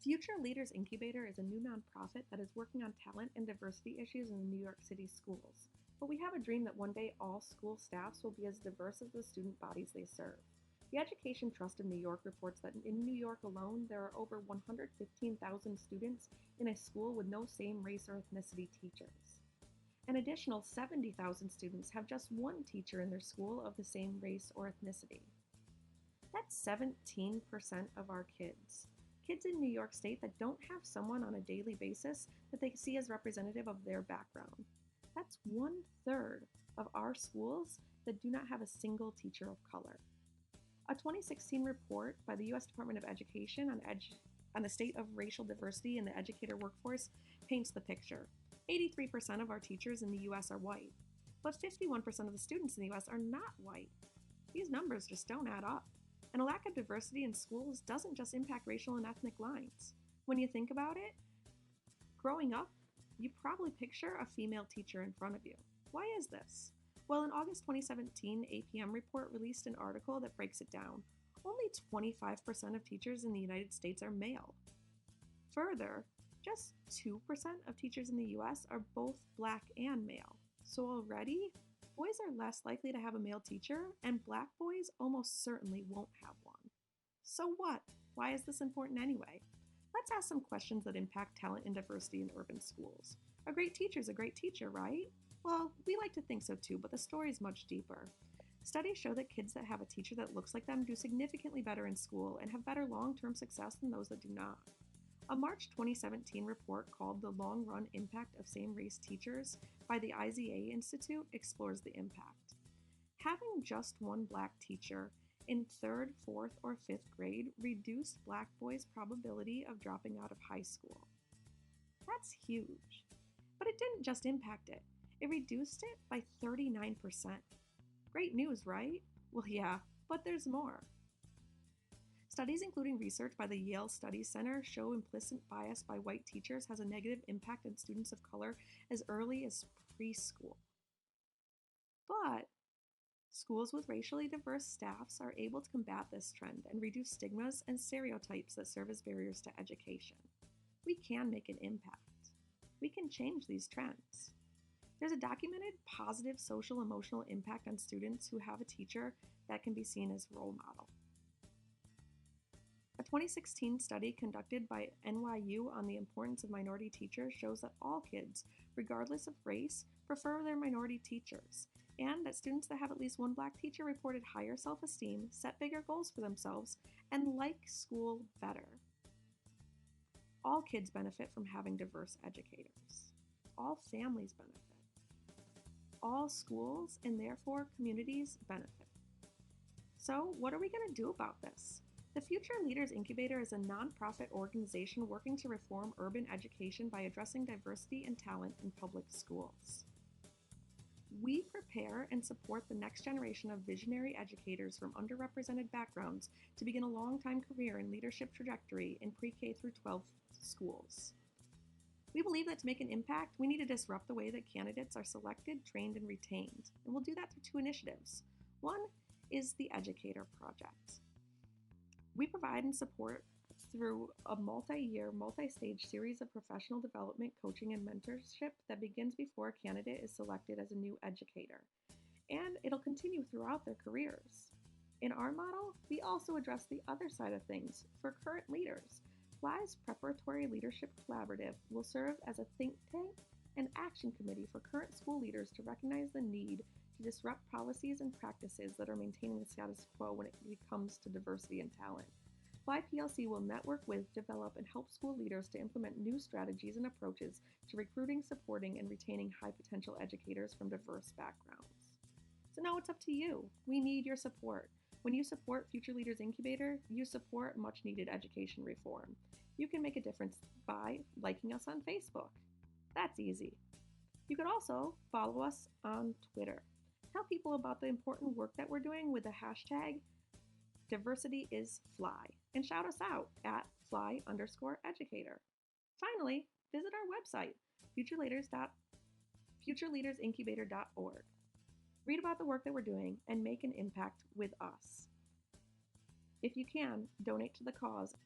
Future Leaders Incubator is a new nonprofit that is working on talent and diversity issues in New York City schools. But we have a dream that one day all school staffs will be as diverse as the student bodies they serve. The Education Trust of New York reports that in New York alone, there are over 115,000 students in a school with no same race or ethnicity teachers. An additional 70,000 students have just one teacher in their school of the same race or ethnicity. That's 17% of our kids. Kids in New York State that don't have someone on a daily basis that they see as representative of their background. That's 1/3 of our schools that do not have a single teacher of color. A 2016 report by the U.S. Department of Education on the state of racial diversity in the educator workforce paints the picture. 83% of our teachers in the U.S. are white, but 51% of the students in the U.S. are not white. These numbers just don't add up. And a lack of diversity in schools doesn't just impact racial and ethnic lines. When you think about it, growing up, you probably picture a female teacher in front of you. Why is this? Well, in August 2017, APM report released an article that breaks it down. Only 25% of teachers in the United States are male. Further, just 2% of teachers in the US are both black and male. So already, boys are less likely to have a male teacher, and black boys almost certainly won't have one. So what? Why is this important anyway? Let's ask some questions that impact talent and diversity in urban schools. A great teacher is a great teacher, right? Well, we like to think so too, but the story is much deeper. Studies show that kids that have a teacher that looks like them do significantly better in school and have better long-term success than those that do not. A March 2017 report called The Long Run Impact of Same-Race Teachers by the IZA Institute explores the impact. Having just one black teacher in 3rd, 4th, or 5th grade reduced black boys' probability of dropping out of high school. That's huge. But it didn't just impact it. It reduced it by 39%. Great news, right? Well, yeah, but there's more. Studies including research by the Yale Studies Center show implicit bias by white teachers has a negative impact on students of color as early as preschool. But schools with racially diverse staffs are able to combat this trend and reduce stigmas and stereotypes that serve as barriers to education. We can make an impact. We can change these trends. There's a documented positive social emotional impact on students who have a teacher that can be seen as role model. A 2016 study conducted by NYU on the importance of minority teachers shows that all kids, regardless of race, prefer their minority teachers, and that students that have at least one black teacher reported higher self-esteem, set bigger goals for themselves, and like school better. All kids benefit from having diverse educators. All families benefit. All schools, and therefore communities, benefit. So, what are we going to do about this? The Future Leaders Incubator is a nonprofit organization working to reform urban education by addressing diversity and talent in public schools. We prepare and support the next generation of visionary educators from underrepresented backgrounds to begin a long-time career in leadership trajectory in pre-K through 12 schools. We believe that to make an impact, we need to disrupt the way that candidates are selected, trained, and retained. And we'll do that through 2 initiatives. One is the Educator Project. We provide and support through a multi-year, multi-stage series of professional development, coaching, and mentorship that begins before a candidate is selected as a new educator. And it'll continue throughout their careers. In our model, we also address the other side of things for current leaders. FLY's Preparatory Leadership Collaborative will serve as a think tank and action committee for current school leaders to recognize the need to disrupt policies and practices that are maintaining the status quo when it comes to diversity and talent. FLY PLC will network with, develop, and help school leaders to implement new strategies and approaches to recruiting, supporting, and retaining high potential educators from diverse backgrounds. So now it's up to you. We need your support. When you support Future Leaders Incubator, you support much needed education reform. You can make a difference by liking us on Facebook. That's easy. You could also follow us on Twitter. Tell people about the important work that we're doing with the hashtag DiversityIsFly and shout us out at fly_educator. Finally, visit our website, futureleadersincubator.org. Read about the work that we're doing and make an impact with us. If you can, donate to the cause